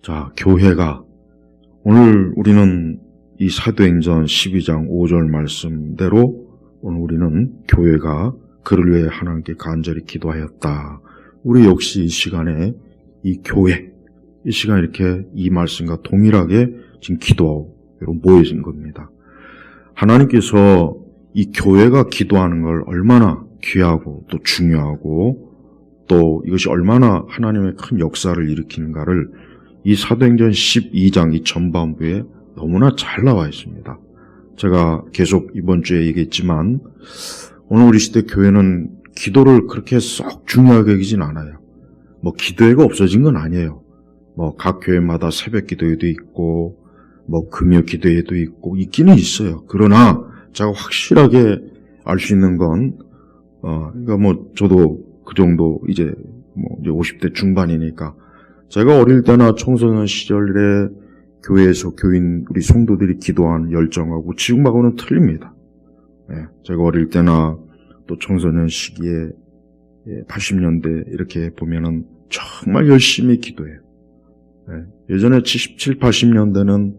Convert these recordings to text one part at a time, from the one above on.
자, 교회가 오늘 우리는 이 사도행전 12장 5절 말씀대로 오늘 우리는 교회가 그를 위해 하나님께 간절히 기도하였다. 우리 역시 이 시간에 이 교회, 이 시간에 이렇게 이 말씀과 동일하게 지금 기도하고 모여진 겁니다. 하나님께서 이 교회가 기도하는 걸 얼마나 귀하고 또 중요하고 또 이것이 얼마나 하나님의 큰 역사를 일으키는가를 이 사도행전 12장 이 전반부에 너무나 잘 나와 있습니다. 제가 계속 이번 주에 얘기했지만 오늘 우리 시대 교회는 기도를 그렇게 썩 중요하게 여기진 않아요. 뭐 기도회가 없어진 건 아니에요. 뭐 각 교회마다 새벽 기도회도 있고 뭐 금요 기도회도 있고 있기는 있어요. 그러나 제가 확실하게 알 수 있는 건 그러니까 뭐 저도 그 정도 이제 50대 중반이니까 제가 어릴 때나 청소년 시절에 교회에서 교인 우리 성도들이 기도하는 열정하고 지금하고는 틀립니다. 제가 어릴 때나 또 청소년 시기에 80년대 이렇게 보면은 정말 열심히 기도해요. 예전에 70, 80년대는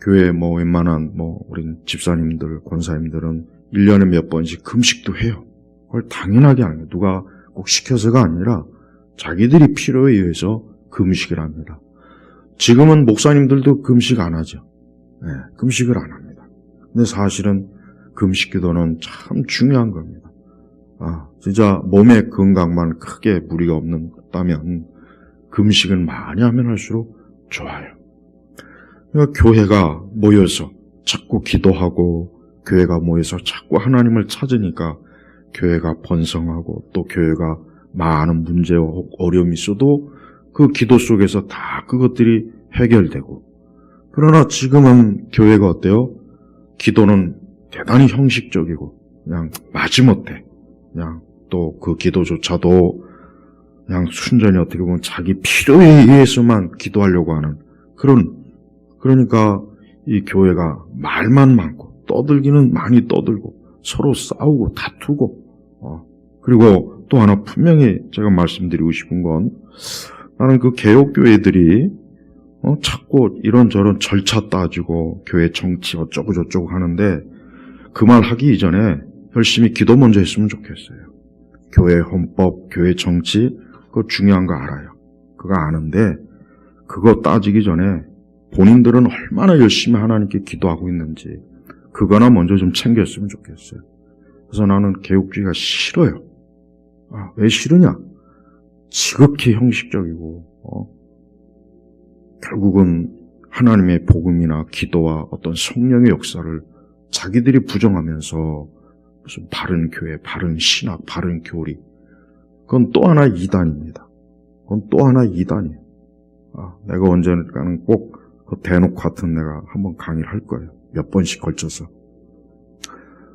교회 웬만한 우린 집사님들, 권사님들은 1년에 몇 번씩 금식도 해요. 그걸 당연하게 하는 거예요. 누가 꼭 시켜서가 아니라 자기들이 필요에 의해서 금식을 합니다. 지금은 목사님들도 금식 안 하죠. 금식을 안 합니다. 근데 사실은 금식 기도는 참 중요한 겁니다. 진짜 몸의 건강만 크게 무리가 없다면 금식은 많이 하면 할수록 좋아요. 그러니까 교회가 모여서 자꾸 기도하고 교회가 모여서 자꾸 하나님을 찾으니까 교회가 번성하고 또 교회가 많은 문제와 어려움이 있어도 그 기도 속에서 다 그것들이 해결되고, 그러나 지금은 교회가 어때요? 기도는 대단히 형식적이고 그냥 마지못해 그냥 또 그 기도조차도 그냥 순전히 어떻게 보면 자기 필요에 의해서만 기도하려고 하는 그러니까 이 교회가 말만 많고 떠들기는 많이 떠들고 서로 싸우고 다투고 그리고 또 하나 분명히 제가 말씀드리고 싶은 건 나는 그 개혁교회들이 자꾸 이런저런 절차 따지고 교회 정치 어쩌고 저쩌고 하는데 그 말 하기 이전에 열심히 기도 먼저 했으면 좋겠어요. 교회 헌법, 교회 정치 그거 중요한 거 알아요. 그거 아는데 그거 따지기 전에 본인들은 얼마나 열심히 하나님께 기도하고 있는지 그거나 먼저 좀 챙겼으면 좋겠어요. 그래서 나는 개혁주의가 싫어요. 왜 싫으냐? 지극히 형식적이고 결국은 하나님의 복음이나 기도와 어떤 성령의 역사를 자기들이 부정하면서 무슨 바른 교회, 바른 신학, 바른 교리 그건 또 하나 이단입니다. 그건 또 하나 이단이에요. 내가 언젠가는 꼭 그 대놓고 같은 내가 한번 강의를 할 거예요. 몇 번씩 걸쳐서.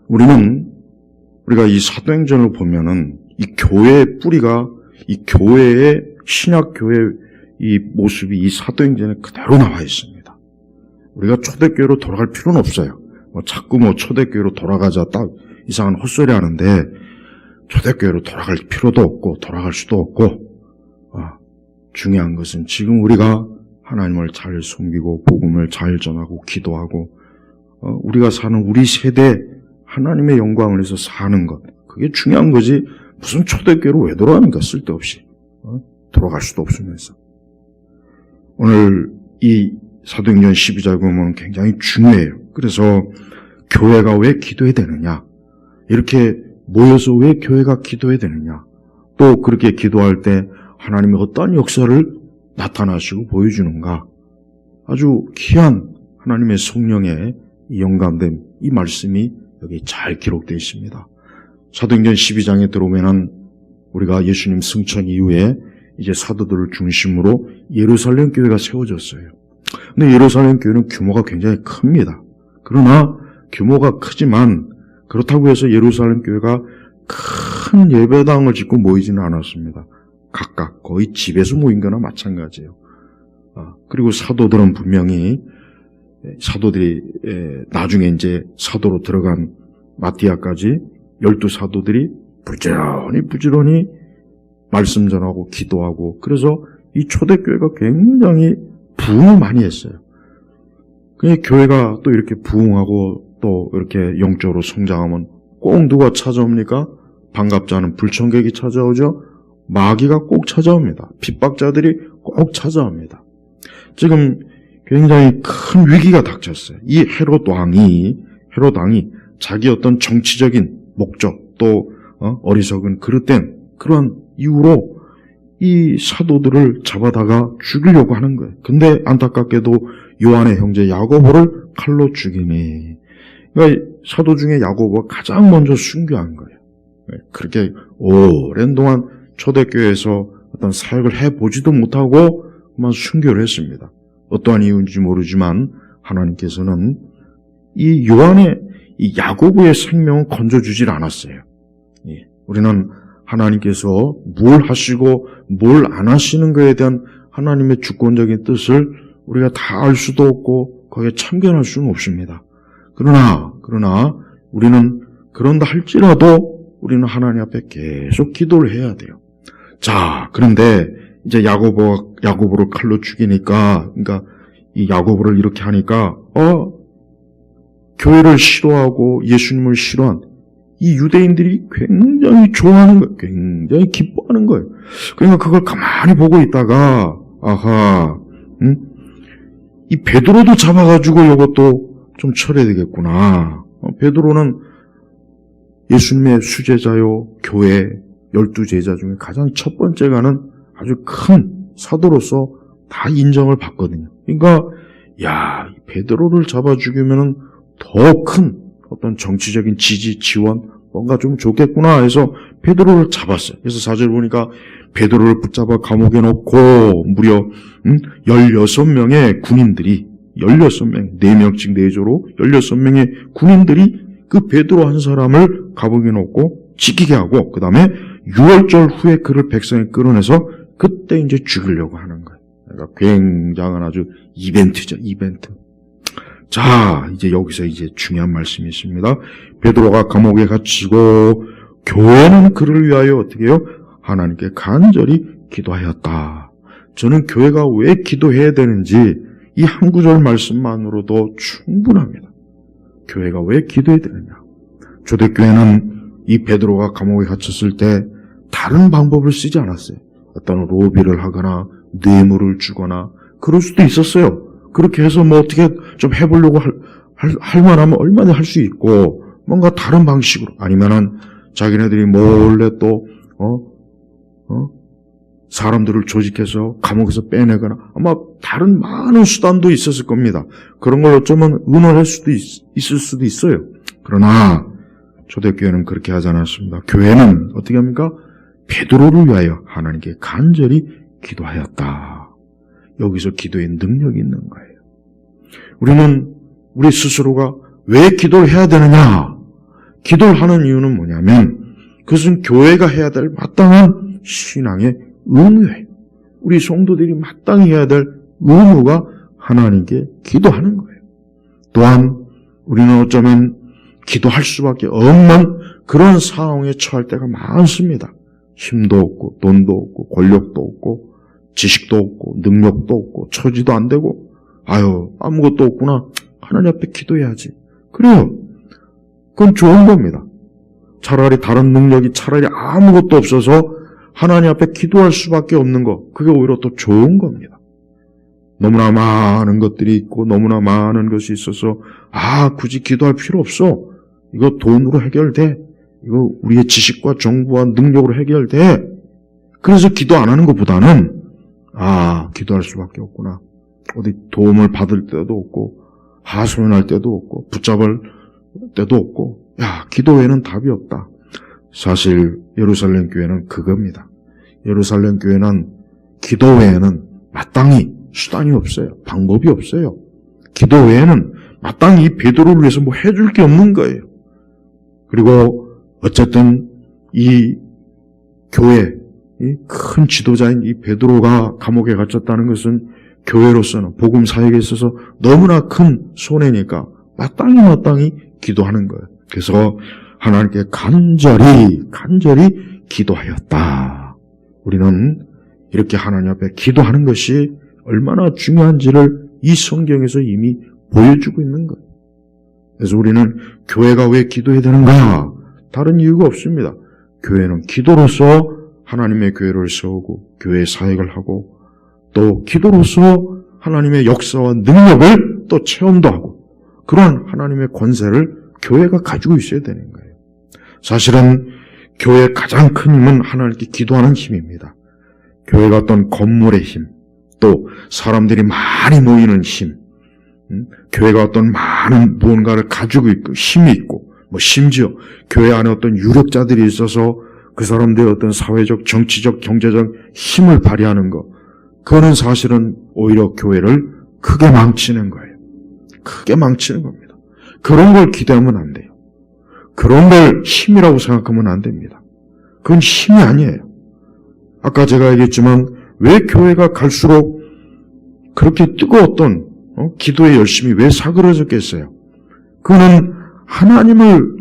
우리가 이 사도행전을 보면은 이 교회의 뿌리가 이 교회의 신약교회 이 모습이 이 사도행전에 그대로 나와 있습니다. 우리가 초대교회로 돌아갈 필요는 없어요. 자꾸 초대교회로 돌아가자 딱 이상한 헛소리 하는데 초대교회로 돌아갈 필요도 없고 돌아갈 수도 없고 중요한 것은 지금 우리가 하나님을 잘 섬기고 복음을 잘 전하고 기도하고 우리가 사는 우리 세대 하나님의 영광을 위해서 사는 것 그게 중요한 거지 무슨 초대교회로 왜 돌아가는가 쓸데없이 돌아갈 수도 없으면서 오늘 이 사도행전 12장 보면 굉장히 중요해요. 그래서 교회가 왜 기도해야 되느냐 이렇게 모여서 왜 교회가 기도해야 되느냐 또 그렇게 기도할 때 하나님이 어떠한 역사를 나타나시고 보여주는가 아주 귀한 하나님의 성령의 영감됨 이 말씀이 여기 잘 기록되어 있습니다. 사도행전 12장에 들어오면은 우리가 예수님 승천 이후에 이제 사도들을 중심으로 예루살렘 교회가 세워졌어요. 근데 예루살렘 교회는 규모가 굉장히 큽니다. 그러나 규모가 크지만 그렇다고 해서 예루살렘 교회가 큰 예배당을 짓고 모이지는 않았습니다. 각각 거의 집에서 모인 거나 마찬가지예요. 그리고 사도들은 분명히 사도들이 나중에 이제 사도로 들어간 마띠아까지 12사도들이 부지런히 말씀 전하고 기도하고 그래서 이 초대교회가 굉장히 부흥을 많이 했어요. 교회가 또 이렇게 부흥하고 또 이렇게 영적으로 성장하면 꼭 누가 찾아옵니까? 반갑지 않은 불청객이 찾아오죠. 마귀가 꼭 찾아옵니다. 핍박자들이 꼭 찾아옵니다. 지금 굉장히 큰 위기가 닥쳤어요. 이 헤롯 왕이 자기 어떤 정치적인 목적 또 어리석은 그릇된 그런 이유로 이 사도들을 잡아다가 죽이려고 하는 거예요. 근데 안타깝게도 요한의 형제 야고보를 칼로 죽이니, 그러니까 사도 중에 야고보가 가장 먼저 순교한 거예요. 그렇게 오랜 동안 초대교회에서 어떤 사역을 해보지도 못하고 그만 순교를 했습니다. 어떠한 이유인지 모르지만 하나님께서는 이 요한의 이 야고보의 생명을 건져주질 않았어요. 우리는 하나님께서 뭘 하시고 뭘 안 하시는 것에 대한 하나님의 주권적인 뜻을 우리가 다 알 수도 없고 거기에 참견할 수는 없습니다. 그러나 우리는 그런다 할지라도 우리는 하나님 앞에 계속 기도를 해야 돼요. 자, 그런데 이제 야고보를 칼로 죽이니까, 그러니까 이 야고보를 이렇게 하니까 교회를 싫어하고 예수님을 싫어한 이 유대인들이 굉장히 좋아하는 거예요. 굉장히 기뻐하는 거예요. 그러니까 그걸 가만히 보고 있다가 이 베드로도 잡아가지고 이것도 좀 처리해야 되겠구나. 베드로는 예수님의 수제자요, 교회 12제자 중에 가장 첫 번째 가는 아주 큰 사도로서 다 인정을 받거든요. 그러니까 이 베드로를 잡아 죽이면은 더 큰 어떤 정치적인 지지, 지원 뭔가 좀 좋겠구나 해서 베드로를 잡았어요. 그래서 4절 보니까 베드로를 붙잡아 감옥에 넣고 무려 16명의 군인들이 16명, 4명씩 4조로 16명의 군인들이 그 베드로 한 사람을 감옥에 넣고 지키게 하고 그 다음에 6월절 후에 그를 백성에 끌어내서 그때 이제 죽이려고 하는 거예요. 그러니까 굉장한 아주 이벤트죠, 이벤트. 자, 이제 여기서 이제 중요한 말씀이 있습니다. 베드로가 감옥에 갇히고 교회는 그를 위하여 어떻게 해요? 하나님께 간절히 기도하였다. 저는 교회가 왜 기도해야 되는지 이 한 구절 말씀만으로도 충분합니다. 교회가 왜 기도해야 되느냐? 초대교회는 이 베드로가 감옥에 갇혔을 때 다른 방법을 쓰지 않았어요. 어떤 로비를 하거나 뇌물을 주거나 그럴 수도 있었어요. 그렇게 해서 뭐 어떻게 좀 해보려고 할 만하면 얼마나 할 수 있고 뭔가 다른 방식으로 아니면은 자기네들이 몰래 또 사람들을 조직해서 감옥에서 빼내거나 아마 다른 많은 수단도 있었을 겁니다. 그런 걸 어쩌면 의논할 수도 있을 수도 있어요. 그러나 초대교회는 그렇게 하지 않았습니다. 교회는 어떻게 합니까? 베드로를 위하여 하나님께 간절히 기도하였다. 여기서 기도의 능력이 있는 거예요. 우리는 우리 스스로가 왜 기도를 해야 되느냐? 기도를 하는 이유는 뭐냐면 그것은 교회가 해야 될 마땅한 신앙의 의무예요. 우리 성도들이 마땅히 해야 될 의무가 하나님께 기도하는 거예요. 또한 우리는 어쩌면 기도할 수밖에 없는 그런 상황에 처할 때가 많습니다. 힘도 없고 돈도 없고 권력도 없고 지식도 없고 능력도 없고 처지도 안 되고 아무것도 없구나. 하나님 앞에 기도해야지. 그래요. 그건 좋은 겁니다. 차라리 다른 능력이 차라리 아무것도 없어서 하나님 앞에 기도할 수밖에 없는 거, 그게 오히려 또 좋은 겁니다. 너무나 많은 것들이 있고 너무나 많은 것이 있어서 굳이 기도할 필요 없어. 이거 돈으로 해결돼. 이거 우리의 지식과 정보와 능력으로 해결돼. 그래서 기도 안 하는 것보다는 기도할 수밖에 없구나. 어디 도움을 받을 때도 없고 하소연할 때도 없고 붙잡을 때도 없고 기도 외에는 답이 없다. 사실 예루살렘 교회는 그겁니다. 예루살렘 교회는 기도 외에는 마땅히 수단이 없어요. 방법이 없어요. 기도 외에는 마땅히 이 베드로를 위해서 뭐 해줄 게 없는 거예요. 그리고 어쨌든 이 교회, 이 큰 지도자인 이 베드로가 감옥에 갇혔다는 것은 교회로서는 복음 사역에 있어서 너무나 큰 손해니까 마땅히 기도하는 거예요. 그래서 하나님께 간절히 기도하였다. 우리는 이렇게 하나님 앞에 기도하는 것이 얼마나 중요한지를 이 성경에서 이미 보여주고 있는 거예요. 그래서 우리는 교회가 왜 기도해야 되는가? 다른 이유가 없습니다. 교회는 기도로서 하나님의 교회를 세우고 교회 사역을 하고 또 기도로서 하나님의 역사와 능력을 또 체험도 하고 그런 하나님의 권세를 교회가 가지고 있어야 되는 거예요. 사실은 교회의 가장 큰 힘은 하나님께 기도하는 힘입니다. 교회가 어떤 건물의 힘, 또 사람들이 많이 모이는 힘, 교회가 어떤 많은 무언가를 가지고 있고 힘이 있고 심지어 교회 안에 어떤 유력자들이 있어서 그 사람들의 어떤 사회적, 정치적, 경제적 힘을 발휘하는 것, 그거는 사실은 오히려 교회를 크게 망치는 거예요. 크게 망치는 겁니다. 그런 걸 기대하면 안 돼요. 그런 걸 힘이라고 생각하면 안 됩니다. 그건 힘이 아니에요. 아까 제가 얘기했지만 왜 교회가 갈수록 그렇게 뜨거웠던 기도의 열심이 왜 사그러졌겠어요? 그거는 하나님을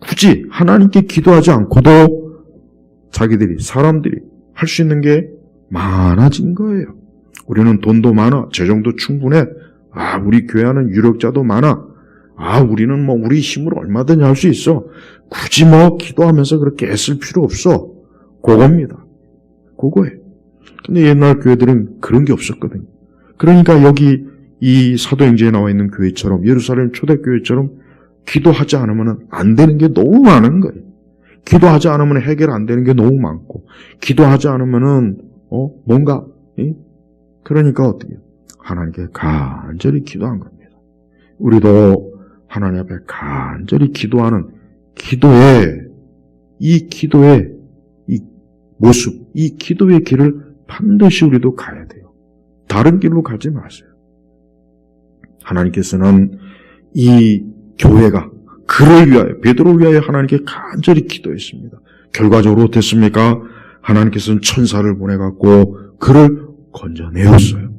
굳이 하나님께 기도하지 않고도 자기들이 사람들이 할 수 있는 게 많아진 거예요. 우리는 돈도 많아, 재정도 충분해, 우리 교회 안은 유력자도 많아, 우리는 우리 힘으로 얼마든지 할 수 있어, 굳이 기도하면서 그렇게 애쓸 필요 없어. 그겁니다. 그거예요. 근데 옛날 교회들은 그런 게 없었거든요. 그러니까 여기 이 사도행전에 나와 있는 교회처럼, 예루살렘 초대교회처럼 기도하지 않으면 안 되는 게 너무 많은 거예요. 기도하지 않으면 해결 안 되는 게 너무 많고, 기도하지 않으면은 뭔가 그러니까 어떻게 해요? 하나님께 간절히 기도한 겁니다. 우리도 하나님 앞에 간절히 기도하는 이 기도의 이 모습, 이 기도의 길을 반드시 우리도 가야 돼요. 다른 길로 가지 마세요. 하나님께서는 이 교회가 그를 위하여, 베드로를 위하여 하나님께 간절히 기도했습니다. 결과적으로 어땠습니까? 하나님께서는 천사를 보내갖고 그를 건져내었어요.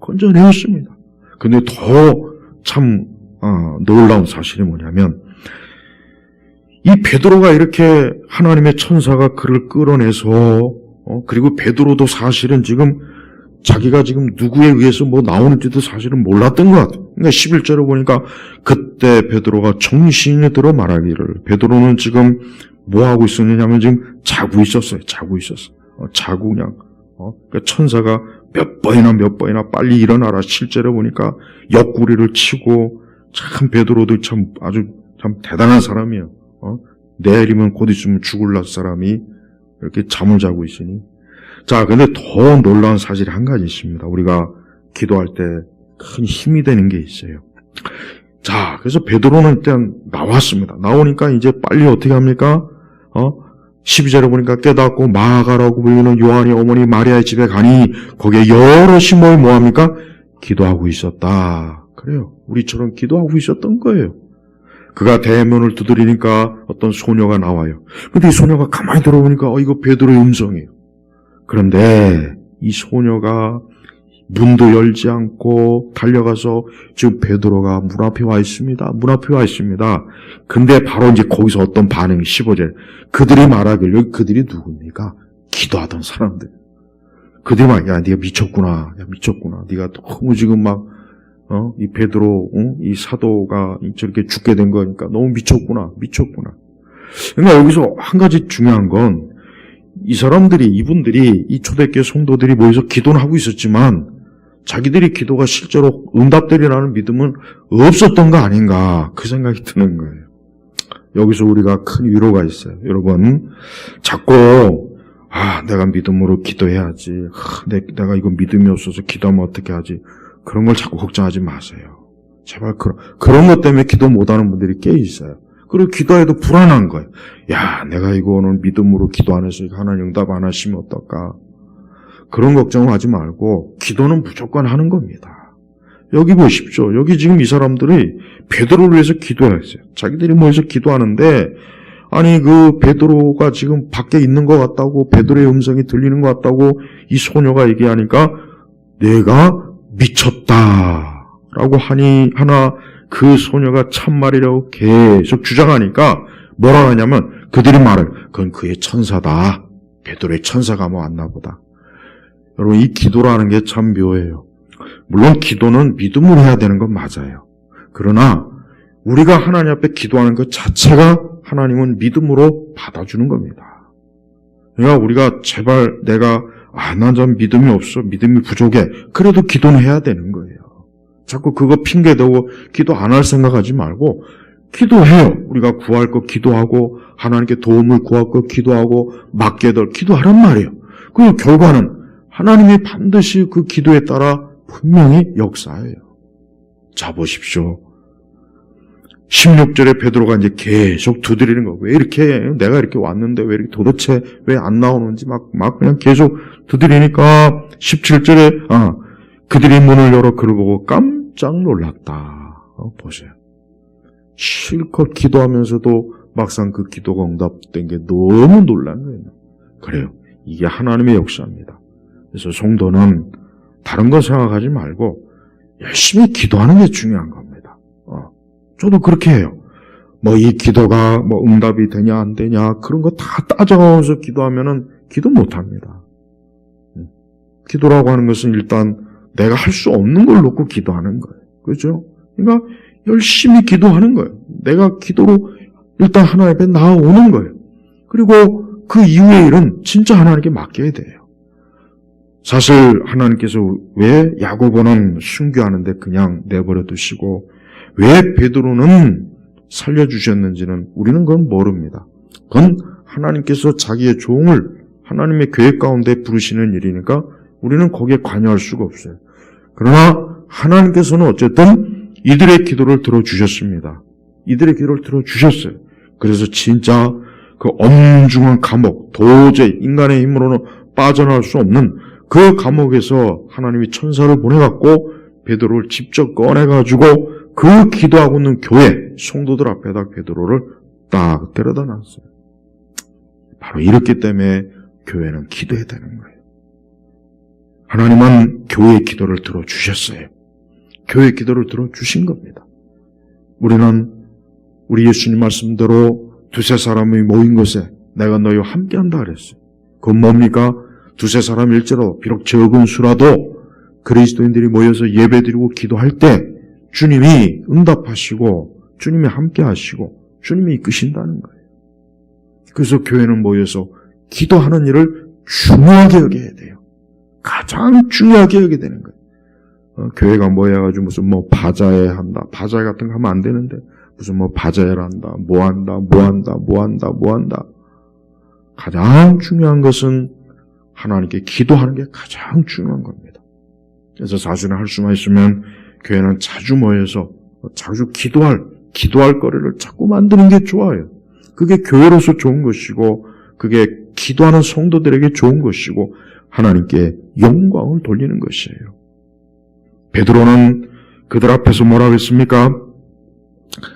건져내었습니다. 근데 더 참 놀라운 사실이 뭐냐면, 이 베드로가 이렇게 하나님의 천사가 그를 끌어내서 그리고 베드로도 사실은 지금 자기가 지금 누구에 의해서 나오는지도 사실은 몰랐던 것 같아요. 그러니까 11절에 보니까 그때 베드로가 정신이 들어 말하기를, 베드로는 지금 뭐 하고 있었냐면 지금 자고 있었어요. 자고 그냥 그러니까 천사가 몇 번이나 빨리 일어나라. 실제로 보니까 옆구리를 치고, 참 베드로도 참 아주 참 대단한 사람이에요. 내일이면 곧 있으면 죽을 사람이 이렇게 잠을 자고 있으니. 자, 근데 더 놀라운 사실이 한 가지 있습니다. 우리가 기도할 때 큰 힘이 되는 게 있어요. 자, 그래서 베드로는 일단 나왔습니다. 나오니까 이제 빨리 어떻게 합니까? 12절에 보니까 깨닫고 마가라고 불리는 요한이 어머니 마리아의 집에 가니 거기에 여럿이 뭐합니까? 기도하고 있었다. 그래요. 우리처럼 기도하고 있었던 거예요. 그가 대문을 두드리니까 어떤 소녀가 나와요. 근데 이 소녀가 가만히 들어보니까 이거 베드로의 음성이에요. 그런데 이 소녀가 문도 열지 않고 달려가서 지금 베드로가 문 앞에 와 있습니다. 근데 바로 이제 거기서 어떤 반응이 15절. 그들이 말하길, 여기 그들이 누굽니까? 기도하던 사람들. 그들이 막, 야, 네가 미쳤구나. 네가 너무 지금 이 베드로, 이 사도가 저렇게 죽게 된 거니까 너무 미쳤구나. 그러니까 여기서 한 가지 중요한 건, 이분들이, 이 초대교회 성도들이 모여서 기도는 하고 있었지만, 자기들이 기도가 실제로 응답되리라는 믿음은 없었던 거 아닌가, 그 생각이 드는 거예요. 여기서 우리가 큰 위로가 있어요. 여러분, 자꾸, 내가 믿음으로 기도해야지. 내가 이거 믿음이 없어서 기도하면 어떻게 하지? 그런 걸 자꾸 걱정하지 마세요. 제발 그런 것 때문에 기도 못하는 분들이 꽤 있어요. 그리고 기도해도 불안한 거예요. 야, 내가 이거 오늘 믿음으로 기도 안 해서 하나님 응답 안 하시면 어떨까? 그런 걱정하지 말고 기도는 무조건 하는 겁니다. 여기 보십시오. 여기 지금 이 사람들이 베드로를 위해서 기도했어요. 자기들이 모여서 기도하는데, 아니 그 베드로가 지금 밖에 있는 것 같다고, 베드로의 음성이 들리는 것 같다고 이 소녀가 얘기하니까 내가 미쳤다라고 하나 그 소녀가 참말이라고 계속 주장하니까 뭐라 하냐면, 그들이 말을, 그건 그의 천사다. 베드로의 천사가 왔나 보다. 여러분, 이 기도라는 게 참 묘해요. 물론 기도는 믿음으로 해야 되는 건 맞아요. 그러나 우리가 하나님 앞에 기도하는 것 자체가 하나님은 믿음으로 받아주는 겁니다. 그러니까 우리가 제발 난 좀 믿음이 없어, 믿음이 부족해, 그래도 기도는 해야 되는 거예요. 자꾸 그거 핑계대고 기도 안 할 생각하지 말고 기도해요. 우리가 구할 거 기도하고 하나님께 도움을 구할 거 기도하고 맡겨들 기도하란 말이에요. 그 결과는 하나님이 반드시 그 기도에 따라 분명히 역사해요. 자, 보십시오. 16절에 베드로가 이제 계속 두드리는 거. 왜 이렇게, 내가 이렇게 왔는데 왜 이렇게 도대체 왜 안 나오는지 막 그냥 계속 두드리니까 17절에, 그들이 문을 열어 그를 보고 깜짝 놀랐다. 보세요. 실컷 기도하면서도 막상 그 기도가 응답된 게 너무 놀란 거예요. 그래요. 이게 하나님의 역사입니다. 그래서 성도는 다른 거 생각하지 말고 열심히 기도하는 게 중요한 겁니다. 저도 그렇게 해요. 이 기도가 응답이 되냐 안 되냐 그런 거 다 따져가면서 기도하면은 기도 못 합니다. 기도라고 하는 것은 일단 내가 할 수 없는 걸 놓고 기도하는 거예요. 그렇죠? 그러니까 열심히 기도하는 거예요. 내가 기도로 일단 하나님 앞에 나아오는 거예요. 그리고 그 이후의 일은 진짜 하나님께 맡겨야 돼요. 사실 하나님께서 왜 야고보는 순교하는데 그냥 내버려 두시고 왜 베드로는 살려주셨는지는 우리는 그건 모릅니다. 그건 하나님께서 자기의 종을 하나님의 계획 가운데 부르시는 일이니까 우리는 거기에 관여할 수가 없어요. 그러나 하나님께서는 어쨌든 이들의 기도를 들어주셨습니다. 이들의 기도를 들어주셨어요. 그래서 진짜 그 엄중한 감옥, 도저히 인간의 힘으로는 빠져나올 수 없는 그 감옥에서 하나님이 천사를 보내갖고 베드로를 직접 꺼내가지고 그 기도하고 있는 교회, 성도들 앞에다 베드로를 딱 데려다 놨어요. 바로 이렇기 때문에 교회는 기도해야 되는 거예요. 하나님은 교회의 기도를 들어주셨어요. 교회의 기도를 들어주신 겁니다. 우리는 우리 예수님 말씀대로 두세 사람이 모인 곳에 내가 너희와 함께한다 그랬어요. 그건 뭡니까? 두세 사람일지라도 비록 적은 수라도 그리스도인들이 모여서 예배드리고 기도할 때 주님이 응답하시고 주님이 함께하시고 주님이 이끄신다는 거예요. 그래서 교회는 모여서 기도하는 일을 중요하게 여겨야 돼요. 가장 중요하게 여겨야 되는 거예요. 교회가 모여가지고 무슨 바자회 한다, 바자회 같은 거 하면 안 되는데 무슨 바자회를 한다, 뭐 한다. 가장 중요한 것은 하나님께 기도하는 게 가장 중요한 겁니다. 그래서 사실은 할 수만 있으면 교회는 자주 모여서 자주 기도할 거리를 자꾸 만드는 게 좋아요. 그게 교회로서 좋은 것이고 그게 기도하는 성도들에게 좋은 것이고 하나님께 영광을 돌리는 것이에요. 베드로는 그들 앞에서 뭐라고 했습니까?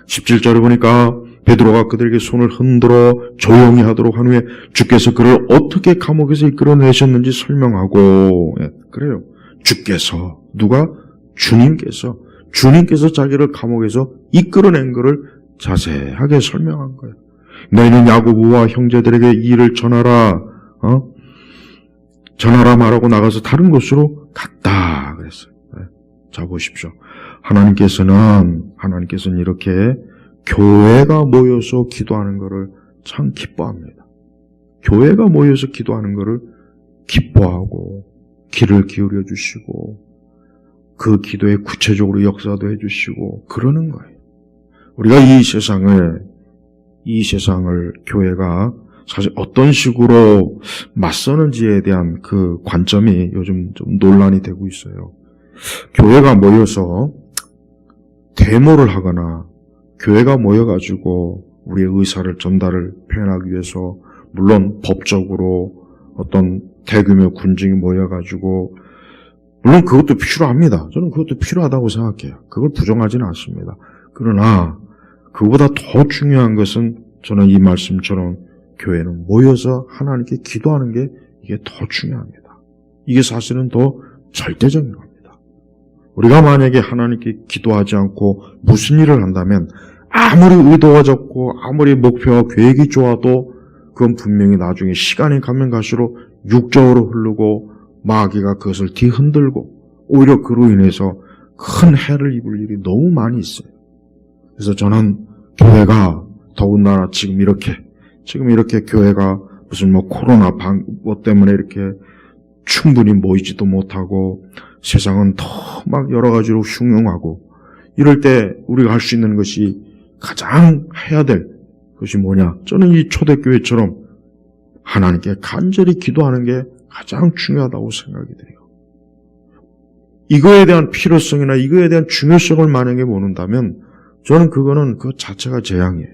17절에 보니까 베드로가 그들에게 손을 흔들어 조용히 하도록 한 후에 주께서 그를 어떻게 감옥에서 이끌어내셨는지 설명하고, 그래요. 주께서, 누가? 주님께서 자기를 감옥에서 이끌어낸 것을 자세하게 설명한 거예요. 너희는 야고보와 형제들에게 이 일을 전하라 말하고 나가서 다른 곳으로 갔다 그랬어요. 자, 보십시오. 하나님께서는 이렇게 교회가 모여서 기도하는 것을 참 기뻐합니다. 교회가 모여서 기도하는 것을 기뻐하고 귀를 기울여 주시고 그 기도에 구체적으로 역사도 해주시고 그러는 거예요. 우리가 이 세상을 교회가 사실 어떤 식으로 맞서는지에 대한 그 관점이 요즘 좀 논란이 되고 있어요. 교회가 모여서 데모를 하거나 교회가 모여가지고 우리의 의사를 전달을 표현하기 위해서 물론 법적으로 어떤 대규모 군중이 모여가지고 물론 그것도 필요합니다. 저는 그것도 필요하다고 생각해요. 그걸 부정하지는 않습니다. 그러나 그보다 더 중요한 것은 저는 이 말씀처럼 교회는 모여서 하나님께 기도하는 게 이게 더 중요합니다. 이게 사실은 더 절대적인 겁니다. 우리가 만약에 하나님께 기도하지 않고 무슨 일을 한다면 아무리 의도가 적고 아무리 목표와 계획이 좋아도 그건 분명히 나중에 시간이 가면 갈수록 육적으로 흐르고 마귀가 그것을 뒤흔들고 오히려 그로 인해서 큰 해를 입을 일이 너무 많이 있어요. 그래서 저는 교회가 더군다나 지금 이렇게 교회가 무슨 코로나 뭐 때문에 이렇게 충분히 모이지도 못하고 세상은 더 막 여러 가지로 흉흉하고 이럴 때 우리가 할 수 있는 것이 가장 해야 될 것이 뭐냐? 저는 이 초대교회처럼 하나님께 간절히 기도하는 게 가장 중요하다고 생각이 돼요. 이거에 대한 필요성이나 이거에 대한 중요성을 만약에 모른다면 저는 그거는 그 자체가 재앙이에요.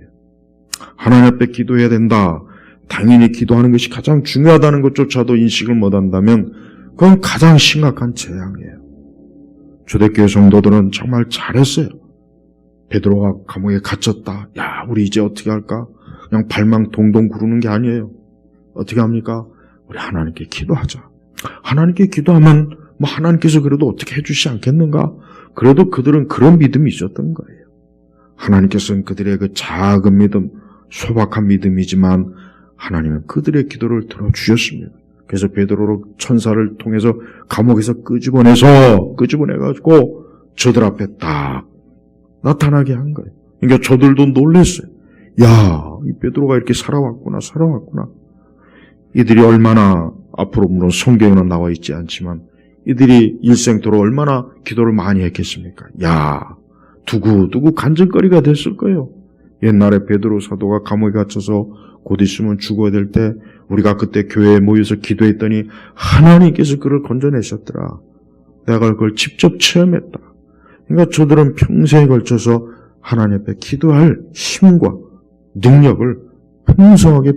하나님 앞에 기도해야 된다. 당연히 기도하는 것이 가장 중요하다는 것조차도 인식을 못한다면 그건 가장 심각한 재앙이에요. 초대교회 성도들은 정말 잘했어요. 베드로가 감옥에 갇혔다. 야, 우리 이제 어떻게 할까? 그냥 발망 동동 구르는 게 아니에요. 어떻게 합니까? 우리 하나님께 기도하자. 하나님께 기도하면 하나님께서 그래도 어떻게 해주시지 않겠는가? 그래도 그들은 그런 믿음이 있었던 거예요. 하나님께서는 그들의 그 작은 믿음, 소박한 믿음이지만 하나님은 그들의 기도를 들어주셨습니다. 그래서 베드로를 천사를 통해서 감옥에서 끄집어내가지고 저들 앞에 딱 나타나게 한 거예요. 그러니까 저들도 놀랐어요. 야, 이 베드로가 이렇게 살아왔구나. 이들이 얼마나, 앞으로 물론 성경에는 나와 있지 않지만 이들이 일생토록 얼마나 기도를 많이 했겠습니까? 야, 두고두고 간증거리가 됐을 거예요. 옛날에 베드로 사도가 감옥에 갇혀서 곧 있으면 죽어야 될 때 우리가 그때 교회에 모여서 기도했더니 하나님께서 그를 건져내셨더라. 내가 그걸 직접 체험했다. 그러니까 저들은 평생에 걸쳐서 하나님 앞에 기도할 힘과 능력을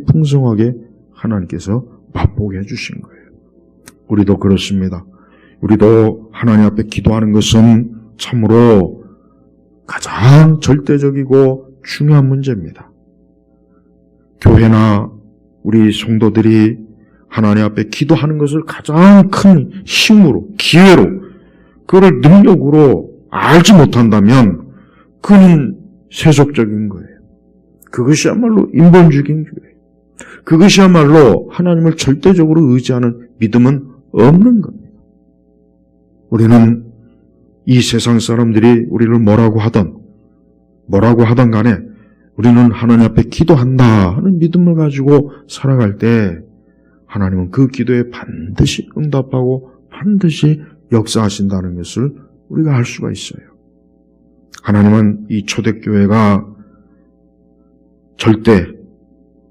풍성하게 하나님께서 맛보게 해주신 거예요. 우리도 그렇습니다. 우리도 하나님 앞에 기도하는 것은 참으로 가장 절대적이고 중요한 문제입니다. 교회나 우리 성도들이 하나님 앞에 기도하는 것을 가장 큰 힘으로, 기회로, 그걸 능력으로 알지 못한다면 그는 세속적인 거예요. 그것이야말로 인본주의인 거예요. 그것이야말로 하나님을 절대적으로 의지하는 믿음은 없는 겁니다. 우리는 이 세상 사람들이 우리를 뭐라고 하던 간에 우리는 하나님 앞에 기도한다 하는 믿음을 가지고 살아갈 때 하나님은 그 기도에 반드시 응답하고 반드시 역사하신다는 것을 우리가 알 수가 있어요. 하나님은 이 초대교회가 절대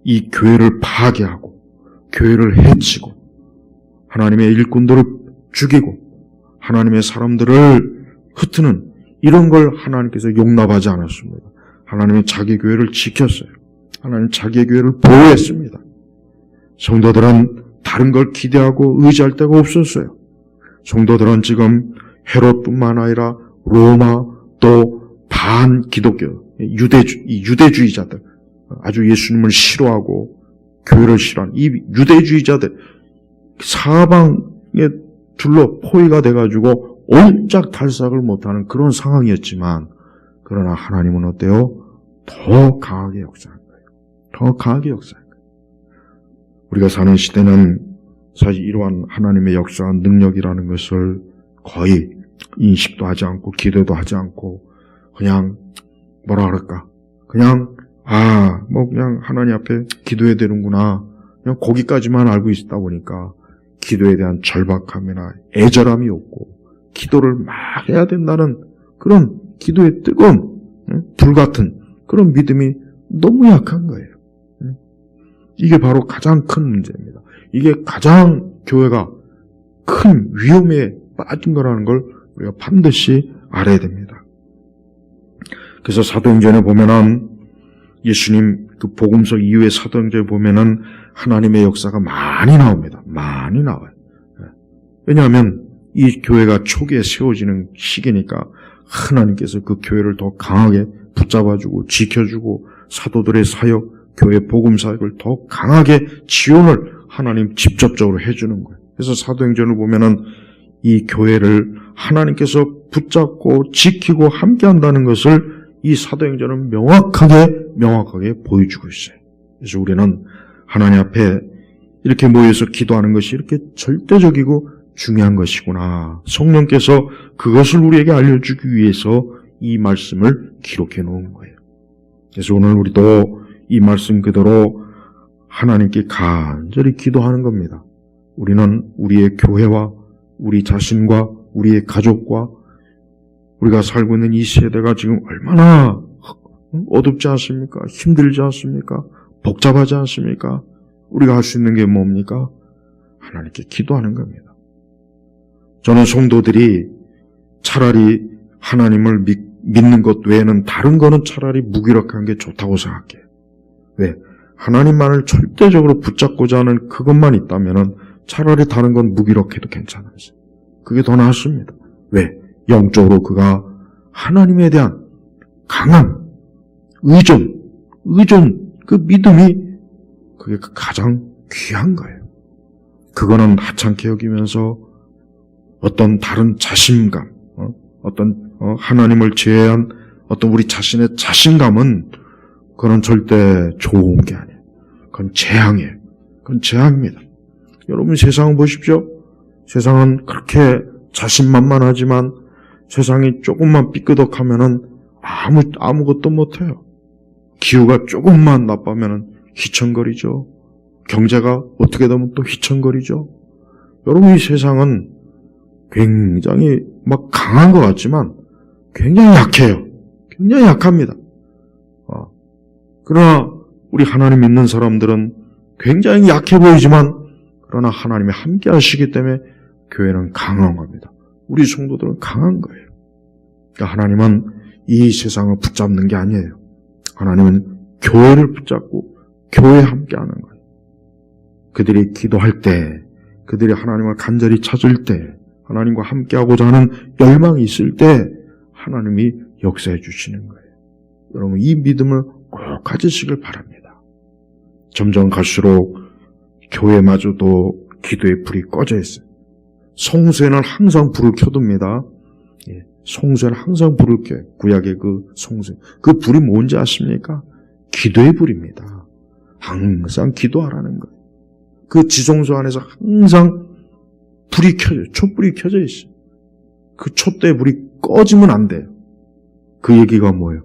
이 교회를 파괴하고 교회를 해치고 하나님의 일꾼들을 죽이고 하나님의 사람들을 흩트는 이런 걸 하나님께서 용납하지 않았습니다. 하나님은 자기 교회를 지켰어요. 하나님 자기의 교회를 보호했습니다. 성도들은 다른 걸 기대하고 의지할 데가 없었어요. 성도들은 지금 헤롯뿐만 아니라 로마 또 반기독교 유대주의자들 아주 예수님을 싫어하고 교회를 싫어하는 이 유대주의자들 사방에 둘러 포위가 돼가지고 옴짝달싹을 못하는 그런 상황이었지만 그러나 하나님은 어때요? 더 강하게 역사한 거예요. 더 강하게 역사한 거예요. 우리가 사는 시대는 사실 이러한 하나님의 역사한 능력이라는 것을 거의 인식도 하지 않고 기도도 하지 않고 그냥 뭐라 그럴까? 그냥 그냥 하나님 앞에 기도해야 되는구나. 그냥 거기까지만 알고 있다 보니까 기도에 대한 절박함이나 애절함이 없고 기도를 막 해야 된다는 그런 기도의 뜨거움, 불같은 그런 믿음이 너무 약한 거예요. 이게 바로 가장 큰 문제입니다. 이게 가장 교회가 큰 위험에 빠진 거라는 걸 우리가 반드시 알아야 됩니다. 그래서 사도행전에 보면은 예수님 그 복음서 이후의 사도행전에 보면은 하나님의 역사가 많이 나옵니다. 많이 나와요. 왜냐하면 이 교회가 초기에 세워지는 시기니까 하나님께서 그 교회를 더 강하게 붙잡아주고 지켜주고 사도들의 사역, 교회 복음 사역을 더 강하게 지원을 하나님 직접적으로 해주는 거예요. 그래서 사도행전을 보면은 이 교회를 하나님께서 붙잡고 지키고 함께한다는 것을 이 사도행전은 명확하게 보여주고 있어요. 그래서 우리는 하나님 앞에 이렇게 모여서 기도하는 것이 이렇게 절대적이고 중요한 것이구나. 성령께서 그것을 우리에게 알려주기 위해서 이 말씀을 기록해 놓은 거예요. 그래서 오늘 우리도 이 말씀 그대로 하나님께 간절히 기도하는 겁니다. 우리는 우리의 교회와 우리 자신과 우리의 가족과 우리가 살고 있는 이 세대가 지금 얼마나 어둡지 않습니까? 힘들지 않습니까? 복잡하지 않습니까? 우리가 할 수 있는 게 뭡니까? 하나님께 기도하는 겁니다. 저는 성도들이 차라리 하나님을 믿는 것 외에는 다른 거는 차라리 무기력한 게 좋다고 생각해요. 왜? 하나님만을 절대적으로 붙잡고자 하는 그것만 있다면 차라리 다른 건 무기력해도 괜찮아요. 그게 더 나았습니다. 왜? 영적으로 그가 하나님에 대한 강한 의존, 그 믿음이 그게 가장 귀한 거예요. 그거는 하찮게 여기면서 어떤 다른 자신감, 하나님을 제외한 어떤 우리 자신의 자신감은 그건 절대 좋은 게 아니에요. 그건 재앙이에요. 그건 재앙입니다. 여러분 세상을 보십시오. 세상은 그렇게 자신만만하지만 세상이 조금만 삐끄덕하면은 아무것도 못해요. 기후가 조금만 나빠면은 휘청거리죠. 경제가 어떻게 되면 또 휘청거리죠. 여러분 이 세상은 굉장히 막 강한 것 같지만 굉장히 약해요. 굉장히 약합니다. 그러나 우리 하나님 믿는 사람들은 굉장히 약해 보이지만 그러나 하나님이 함께 하시기 때문에 교회는 강한 겁니다. 우리 성도들은 강한 거예요. 그러니까 하나님은 이 세상을 붙잡는 게 아니에요. 하나님은 교회를 붙잡고 교회에 함께 하는 거예요. 그들이 기도할 때, 그들이 하나님을 간절히 찾을 때, 하나님과 함께하고자 하는 열망이 있을 때 하나님이 역사해 주시는 거예요. 여러분 이 믿음을 꼭 가지시길 바랍니다. 점점 갈수록 교회마저도 기도의 불이 꺼져 있어요. 성수에는 항상 불을 켜둡니다. 성수에는 항상 불을 켜요. 구약의 그 성수. 그 불이 뭔지 아십니까? 기도의 불입니다. 항상 기도하라는 거예요. 그 지성소 안에서 항상 불이 켜져요. 촛불이 켜져 있어요. 그 촛대의 불이 꺼지면 안 돼요. 그 얘기가 뭐예요?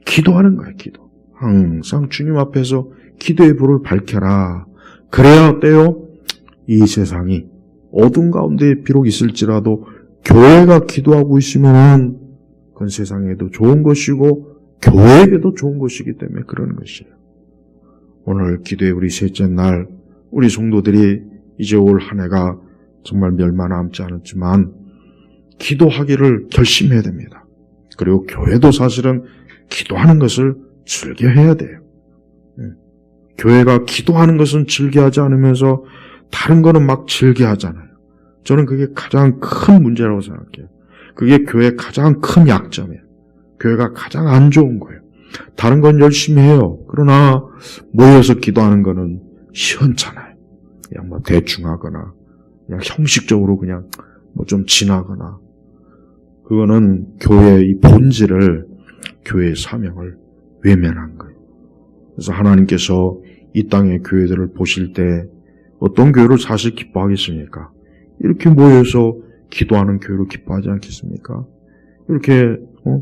기도하는 거예요. 기도. 항상 주님 앞에서 기도의 불을 밝혀라. 그래야 어때요? 이 세상이 어둠 가운데 비록 있을지라도 교회가 기도하고 있으면 그건 세상에도 좋은 것이고 교회에게도 좋은 것이기 때문에 그러는 것이에요. 오늘 기도의 우리 셋째 날 우리 성도들이 이제 올 한 해가 정말 멸마 남지 않았지만 기도하기를 결심해야 됩니다. 그리고 교회도 사실은 기도하는 것을 즐겨해야 돼요. 교회가 기도하는 것은 즐겨하지 않으면서 다른 거는 막 즐겨하잖아요. 저는 그게 가장 큰 문제라고 생각해요. 그게 교회의 가장 큰 약점이에요. 교회가 가장 안 좋은 거예요. 다른 건 열심히 해요. 그러나 모여서 기도하는 거는 시원찮아요. 그냥 뭐 대충 하거나 그냥 형식적으로 그냥 뭐 좀 지나거나 그거는 교회의 이 본질을 교회의 사명을 외면한 거예요. 그래서 하나님께서 이 땅의 교회들을 보실 때 어떤 교회를 사실 기뻐하겠습니까? 이렇게 모여서 기도하는 교회를 기뻐하지 않겠습니까? 이렇게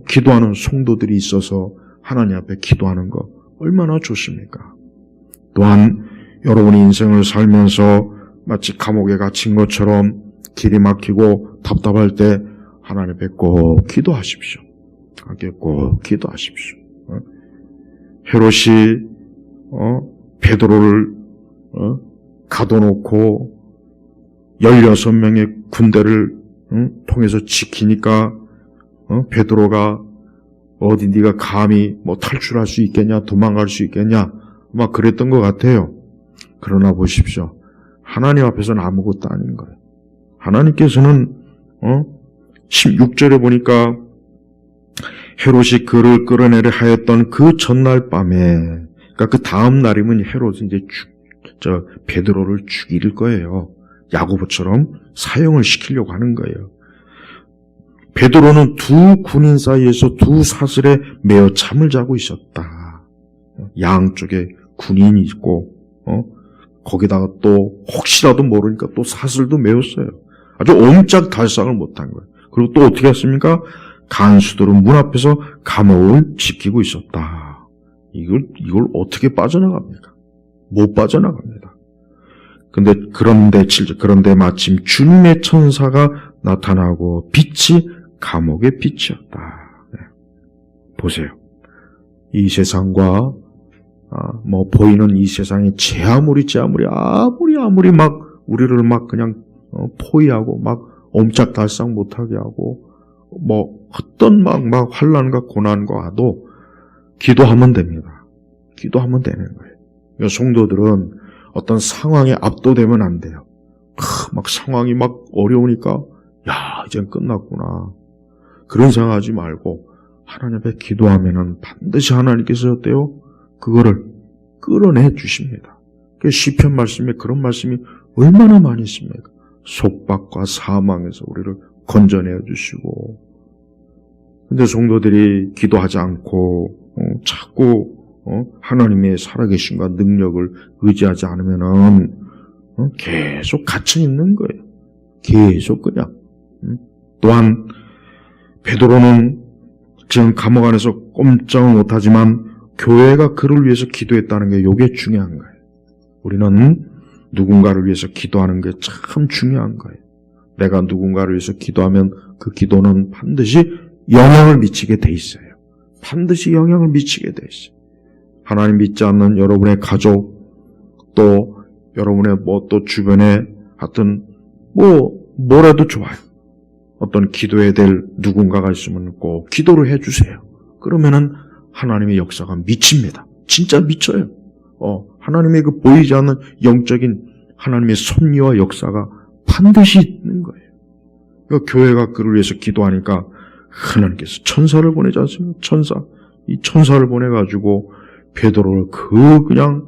기도하는 성도들이 있어서 하나님 앞에 기도하는 거 얼마나 좋습니까? 또한 여러분이 인생을 살면서 마치 감옥에 갇힌 것처럼 길이 막히고 답답할 때 하나님 앞에 꼭 기도하십시오. 함께 꼭 기도하십시오. 헤롯이 베드로를 가둬놓고 16명의 군대를 통해서 지키니까 베드로가 어디 네가 감히 뭐 탈출할 수 있겠냐, 도망갈 수 있겠냐 막 그랬던 것 같아요. 그러나 보십시오. 하나님 앞에서는 아무것도 아닌 거예요. 하나님께서는 16절에 보니까 헤롯이 그를 끌어내려 하였던 그 전날 밤에, 그러니까 그 다음 날이면 헤롯이 이제 베드로를 죽일 거예요. 야고보처럼 사형을 시키려고 하는 거예요. 베드로는 두 군인 사이에서 두 사슬에 매어 잠을 자고 있었다. 양쪽에 군인이 있고, 거기다가 또 혹시라도 모르니까 또 사슬도 메었어요. 아주 옴짝달싹을 못한 거예요. 그리고 또 어떻게 했습니까? 간수들은 문 앞에서 감옥을 지키고 있었다. 이걸 어떻게 빠져나갑니까? 못 빠져나갑니다. 그런데 마침 주님의 천사가 나타나고 빛이 감옥의 빛이었다. 네. 보세요. 이 세상과 보이는 이 세상이 아무리 막 우리를 막 그냥 포위하고 막 옴짝달싹 못하게 하고 어떤 막 환난과 고난과 와도 기도하면 됩니다. 기도하면 되는 거예요. 성도들은 어떤 상황에 압도되면 안 돼요. 막 상황이 막 어려우니까 이젠 끝났구나. 그런 생각하지 말고 하나님 앞에 기도하면은 반드시 하나님께서 어때요? 그거를 끌어내 주십니다. 시편 말씀에 그런 말씀이 얼마나 많이 있습니까? 속박과 사망에서 우리를 건져내어 주시고. 근데 성도들이 기도하지 않고 자꾸 하나님의 살아계심과 능력을 의지하지 않으면은 계속 갇혀 있는 거예요. 계속 그냥. 또한 베드로는 지금 감옥 안에서 꼼짝을 못하지만 교회가 그를 위해서 기도했다는 게 이게 중요한 거예요. 우리는 누군가를 위해서 기도하는 게 참 중요한 거예요. 내가 누군가를 위해서 기도하면 그 기도는 반드시 영향을 미치게 돼 있어요. 반드시 영향을 미치게 돼 있어요. 하나님 믿지 않는 여러분의 가족, 또 여러분의 또 주변에 하여튼 뭐라도 좋아요. 어떤 기도해야 될 누군가가 있으면 꼭 기도를 해주세요. 그러면은 하나님의 역사가 미칩니다. 진짜 미쳐요. 하나님의 그 보이지 않는 영적인 하나님의 섭리와 역사가 반드시 있는 거예요. 그러니까 교회가 그를 위해서 기도하니까 하나님께서 천사를 보내지 않습니까? 이 천사를 보내가지고 베드로를 그냥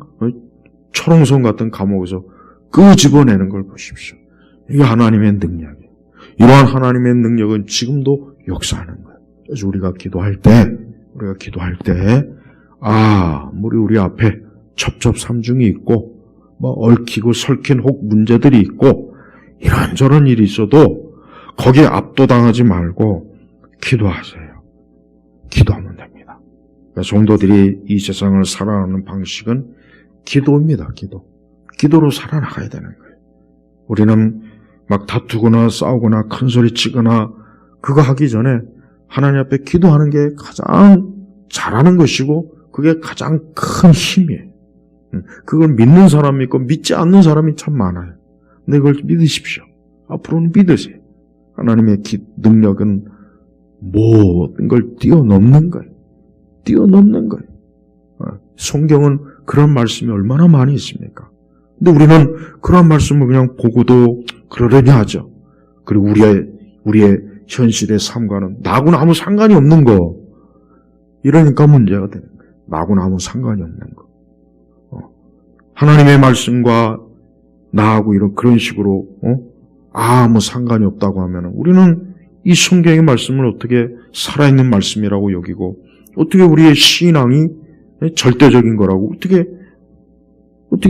초롱성 같은 감옥에서 끄집어내는 걸 보십시오. 이게 하나님의 능력이에요. 이러한 하나님의 능력은 지금도 역사하는 거예요. 그래서 우리가 기도할 때 우리 앞에 첩첩산중이 있고 얽히고 설킨 혹 문제들이 있고 이런저런 일이 있어도 거기에 압도당하지 말고 기도하세요. 기도하면 됩니다. 그러니까 성도들이 이 세상을 살아가는 방식은 기도입니다. 기도로 살아나가야 되는 거예요. 우리는 막 다투거나 싸우거나 큰소리 치거나 그거 하기 전에 하나님 앞에 기도하는 게 가장 잘하는 것이고 그게 가장 큰 힘이에요. 그걸 믿는 사람이 있고 믿지 않는 사람이 참 많아요. 근데 그걸 믿으십시오. 앞으로는 믿으세요. 하나님의 능력은 모든 걸 뛰어넘는 거예요. 성경은 그런 말씀이 얼마나 많이 있습니까? 근데 우리는 그런 말씀을 그냥 보고도 그러려니 하죠. 그리고 우리의 현실의 삶과는 나하고는 아무 상관이 없는 거. 이러니까 문제가 되는 거예요. 나하고는 아무 상관이 없는 거. 하나님의 말씀과 나하고 그런 식으로 아무 상관이 없다고 하면 우리는 이 성경의 말씀을 어떻게 살아있는 말씀이라고 여기고 어떻게 우리의 신앙이 절대적인 거라고 어떻게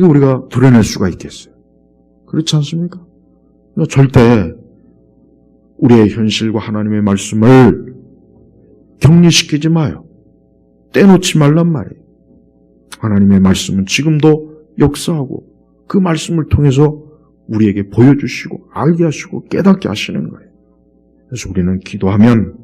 우리가 드러낼 수가 있겠어요? 그렇지 않습니까? 절대 우리의 현실과 하나님의 말씀을 격리시키지 마요. 떼놓지 말란 말이에요. 하나님의 말씀은 지금도 역사하고 그 말씀을 통해서 우리에게 보여주시고 알게 하시고 깨닫게 하시는 거예요. 그래서 우리는 기도하면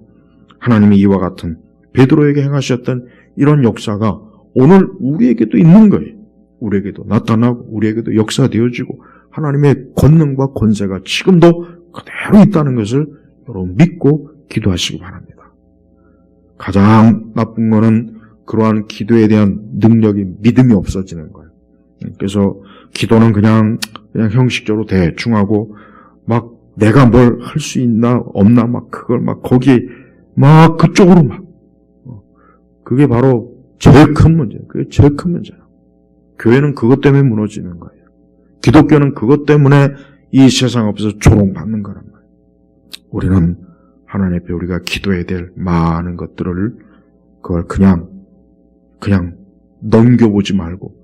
하나님이 이와 같은 베드로에게 행하셨던 이런 역사가 오늘 우리에게도 있는 거예요. 우리에게도 나타나고 우리에게도 역사되어지고 하나님의 권능과 권세가 지금도 그대로 있다는 것을 여러분 믿고 기도하시기 바랍니다. 가장 나쁜 거는 그러한 기도에 대한 능력이 믿음이 없어지는 거예요. 그래서 기도는 그냥 형식적으로 대충 하고 막 내가 뭘 할 수 있나 없나 막 그걸 막 거기에 막 그쪽으로 막 그게 바로 제일 큰 문제예요. 그게 제일 큰 문제예요. 교회는 그것 때문에 무너지는 거예요. 기독교는 그것 때문에 이 세상 앞에서 조롱받는 거란 말이에요. 우리는 하나님 앞에 우리가 기도해야 될 많은 것들을 그걸 그냥 넘겨보지 말고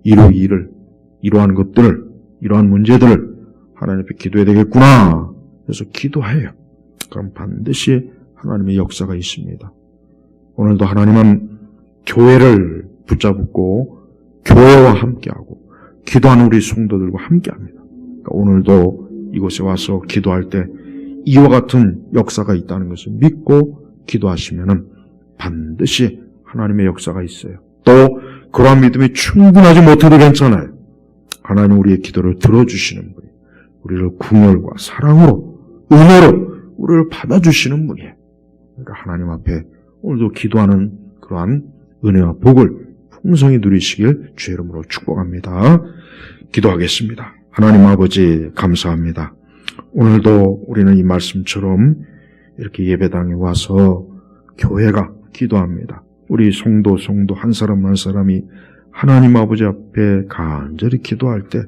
이러한 것들을 이러한 문제들을 하나님 앞에 기도해야 되겠구나 그래서 기도해요. 그럼 반드시 하나님의 역사가 있습니다. 오늘도 하나님은 교회를 붙잡고 교회와 함께하고 기도하는 우리 성도들과 함께합니다. 그러니까 오늘도 이곳에 와서 기도할 때 이와 같은 역사가 있다는 것을 믿고 기도하시면 반드시 하나님의 역사가 있어요. 또 그러한 믿음이 충분하지 못해도 괜찮아요. 하나님 우리의 기도를 들어주시는 분이에요. 우리를 궁혈과 사랑으로 은혜로 우리를 받아주시는 분이에요. 그러니까 하나님 앞에 오늘도 기도하는 그러한 은혜와 복을 풍성히 누리시길 주의 이름으로 축복합니다. 기도하겠습니다. 하나님 아버지 감사합니다. 오늘도 우리는 이 말씀처럼 이렇게 예배당에 와서 교회가 기도합니다. 우리 성도 한 사람 한 사람이 하나님 아버지 앞에 간절히 기도할 때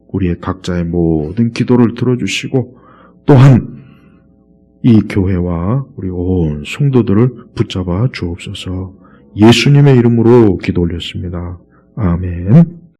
우리의 각자의 모든 기도를 들어주시고 또한 이 교회와 우리 온 성도들을 붙잡아 주옵소서. 예수님의 이름으로 기도 올렸습니다. 아멘.